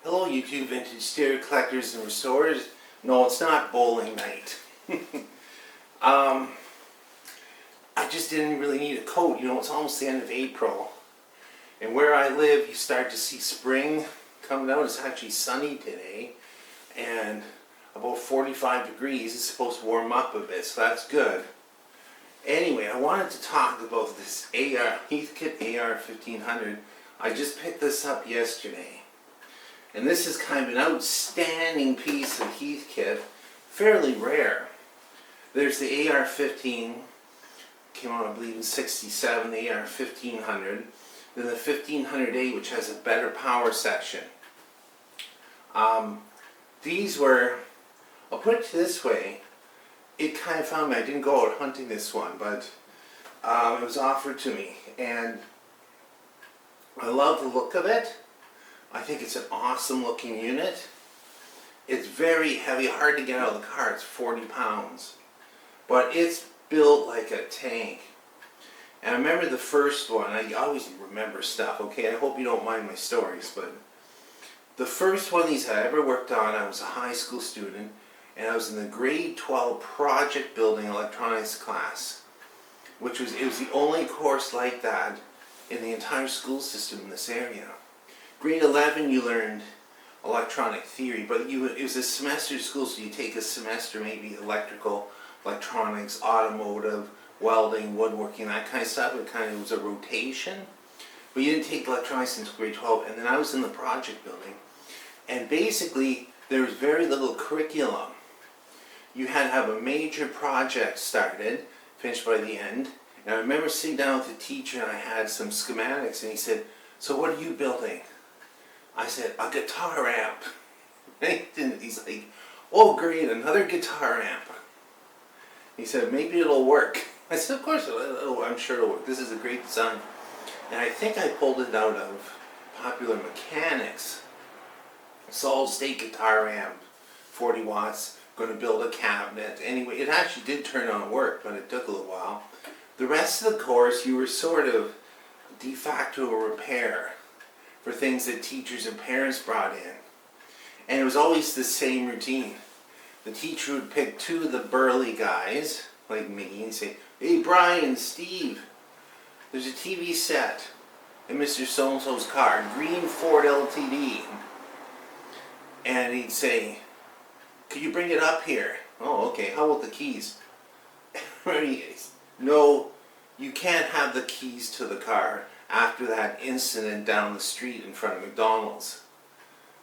Hello YouTube vintage stereo collectors and restorers. No, it's not bowling night. um, I just didn't really need a coat. You know, it's almost the end of April. And where I live, you start to see spring coming out. It's actually sunny today. And about 45 degrees. It's supposed to warm up a bit, so that's good. Anyway, I wanted to talk about this Heathkit AR-1500. I just picked this up yesterday. And this is kind of an outstanding piece of Heathkit, fairly rare. There's the AR-15, came out I believe in '67, the AR-1500. Then the 1500a, which has a better power section. These were, I'll put it this way, it kind of found me. I didn't go out hunting this one, but it was offered to me. And I love the look of it. I think it's an awesome looking unit. It's very heavy, hard to get out of the car. It's 40 pounds. But it's built like a tank. And I remember the first one. I always remember stuff, okay? I hope you don't mind my stories, but the first one of these I ever worked on, I was a high school student, and I was in the grade 12 project building electronics class, which was, it was the only course like that in the entire school system in this area. Grade 11 you learned electronic theory, but it was a semester school, so you take a semester maybe electrical, electronics, automotive, welding, woodworking, that kind of stuff. It was a rotation, but you didn't take electronics until grade 12. And then I was in the project building, and basically there was very little curriculum. You had to have a major project started, finished by the end. And I remember sitting down with the teacher, and I had some schematics, and he said, "So what are you building?" I said, "A guitar amp." And he's like, "Oh great, another guitar amp." He said, "Maybe it'll work." I said, "Of course, I'm sure it'll work. This is a great design." And I think I pulled it out of Popular Mechanics. Solid state guitar amp, 40 watts, going to build a cabinet. Anyway, it actually did turn on and work, but it took a little while. The rest of the course, you were sort of de facto repair for things that teachers and parents brought in. And it was always the same routine. The teacher would pick two of the burly guys, like me, and say, "Hey Brian, Steve, there's a TV set in Mr. So-and-so's car, green Ford LTD." And he'd say, "Could you bring it up here?" "Oh, okay, how about the keys?" "No, you can't have the keys to the car after that incident down the street in front of McDonald's."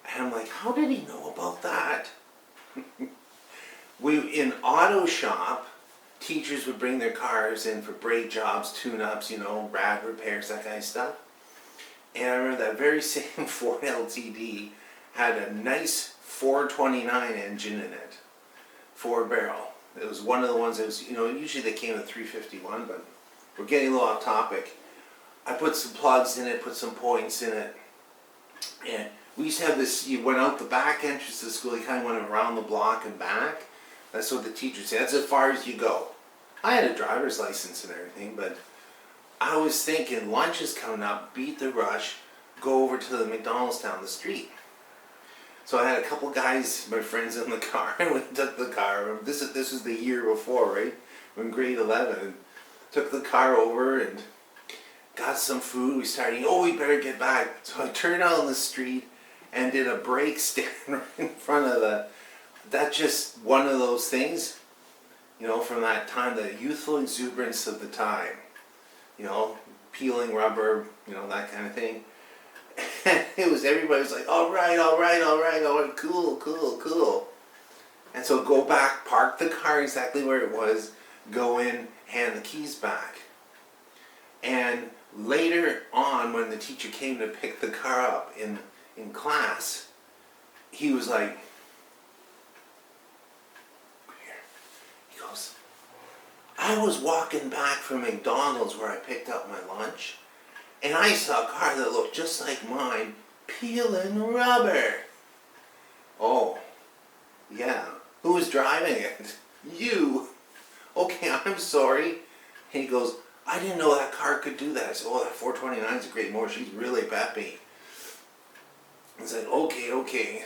And I'm like, how did he know about that? In auto shop, teachers would bring their cars in for brake jobs, tune-ups, rad repairs, that kind of stuff. And I remember that very same Ford LTD had a nice 429 engine in it, 4-barrel. It was one of the ones that was, usually they came with 351, but we're getting a little off topic. I put some plugs in it, put some points in it, and we used to have this, you went out the back entrance to the school, you kind of went around the block and back. That's what the teacher said, that's as far as you go. I had a driver's license and everything, but I was thinking, lunch is coming up, beat the rush, go over to the McDonald's down the street. So I had a couple guys, my friends, in the car, and we took the car. This was the year before, right? We're in grade 11. Took the car over and got some food. We started eating. Oh, we better get back. So I turned out on the street and did a brake stand right in front of that's just one of those things, from that time, the youthful exuberance of the time. Peeling rubber, that kind of thing. And everybody was like, all right, cool. And so go back, park the car exactly where it was, go in, hand the keys back. And later on, when the teacher came to pick the car up in class, he was like, he goes, "I was walking back from McDonald's where I picked up my lunch, and I saw a car that looked just like mine, peeling rubber." "Oh, yeah. Who was driving it?" "You." "Okay, I'm sorry." And he goes, "I didn't know that car could do that." I said, "Oh, that 429 is a great motor. She's really peppy." was like, okay, okay.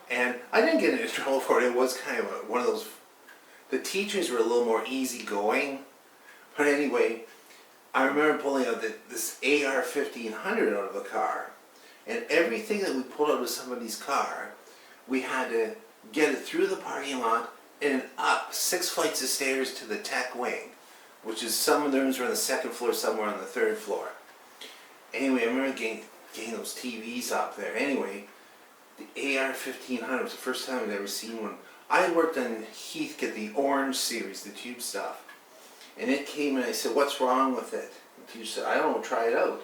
And I didn't get into trouble for it. It was kind of one of those, the teachers were a little more easygoing. But anyway, I remember pulling out this AR-1500 out of the car. And everything that we pulled out of somebody's car, we had to get it through the parking lot and up 6 flights of stairs to the tech wing, which is some of the rooms were on the 2nd floor, some were on the 3rd floor. Anyway, I remember getting those TVs up there. Anyway, the AR-1500 was the first time I'd ever seen one. I had worked on Heathkit, the orange series, the tube stuff. And it came and I said, what's wrong with it? The teacher said, I don't know, try it out.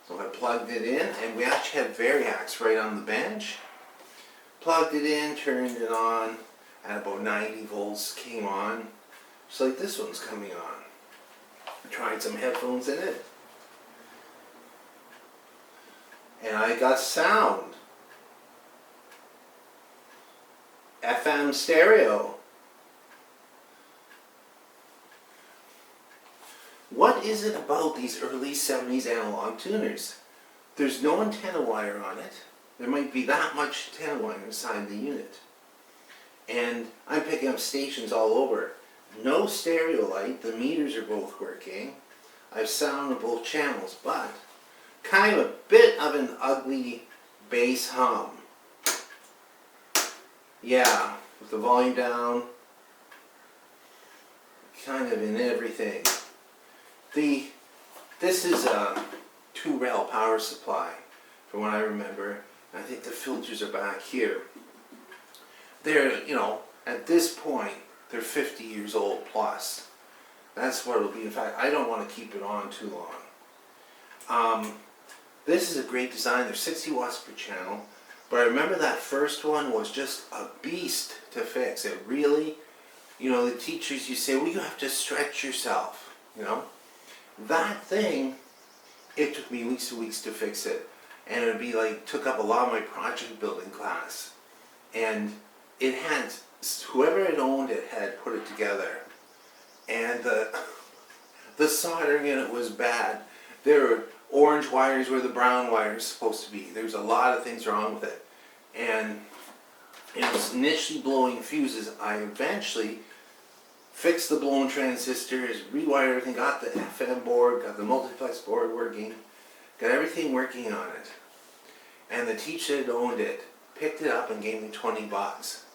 So I plugged it in, and we actually had variacs right on the bench. Plugged it in, turned it on, and about 90 volts came on. Just like this one's coming on. I tried some headphones in it. And I got sound. FM stereo. What is it about these early 70s analog tuners? There's no antenna wire on it. There might be that much antenna wire inside the unit. And I'm picking up stations all over. No stereo light. The meters are both working. I have sound on both channels, but kind of a bit of an ugly bass hum. Yeah, with the volume down, kind of in everything. This is a 2-rail power supply, from what I remember. I think the filters are back here. They're, you know, at this point, they're 50 years old plus. That's what it'll be. In fact, I don't want to keep it on too long. This is a great design. They're 60 watts per channel. But I remember that first one was just a beast to fix. It really, you know, the teachers, you say, well, you have to stretch yourself, you know. That thing, it took me weeks and weeks to fix it. And it would be like, took up a lot of my project building class. And it had, whoever had owned it had put it together. And the soldering in it was bad. There were orange wires where the brown wires supposed to be. There was a lot of things wrong with it. And it was initially blowing fuses. I eventually fixed the blown transistors, rewired everything, got the FM board, got the multiplex board working, got everything working on it. And the teacher that owned it picked it up and gave me 20 bucks.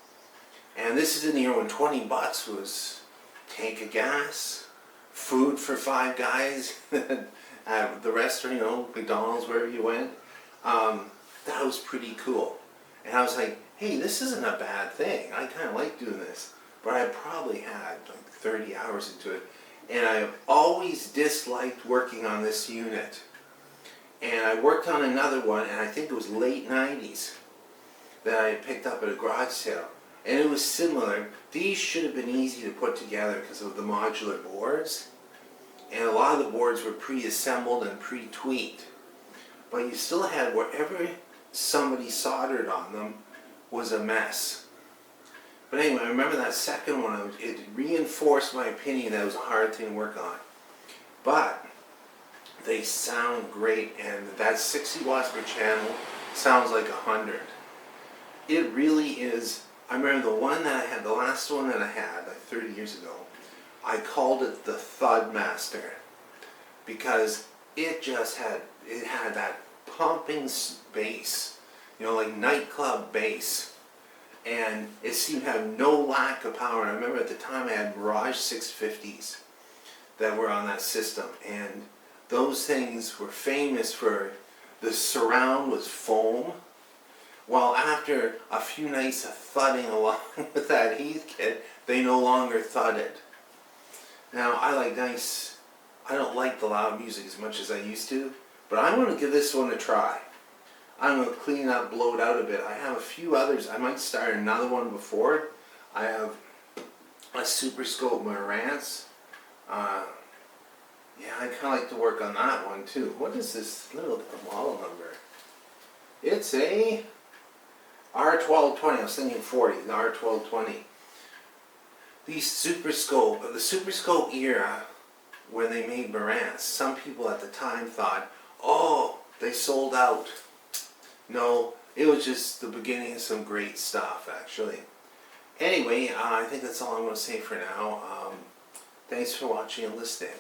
And this is in the year when 20 bucks was tank of gas, food for 5 guys at the restaurant, you know, McDonald's, wherever you went. That was pretty cool. And I was like, hey, this isn't a bad thing. I kind of like doing this. But I probably had like 30 hours into it. And I always disliked working on this unit. And I worked on another one, and I think it was late 90s that I picked up at a garage sale. And it was similar. These should have been easy to put together because of the modular boards. And a lot of the boards were pre-assembled and pre-tweaked. But you still had wherever somebody soldered on them was a mess. But anyway, I remember that second one, it reinforced my opinion that it was a hard thing to work on. But they sound great, and that 60 watts per channel sounds like 100. It really is. I remember the one that I had, the last one that I had, like 30 years ago, I called it the Thud Master because it just had, it had that pumping bass, you know, like nightclub bass, and it seemed to have no lack of power. And I remember at the time I had Mirage 650s that were on that system, and those things were famous for the surround was foam. Well, after a few nights of thudding along with that Heathkit, they no longer thudded. Now, I like nice, I don't like the loud music as much as I used to, but I'm going to give this one a try. I'm going to clean up, blow it out a bit. I have a few others. I might start another one before it. I have a Super Scope Marantz. Yeah, I kind of like to work on that one too. What is this little model number? It's a R1220. I was thinking 40, the R1220. These Super Scope, the Super Scope era, when they made Marantz, some people at the time thought, oh, they sold out. No, it was just the beginning of some great stuff, actually. Anyway, I think that's all I'm going to say for now. Thanks for watching and listening.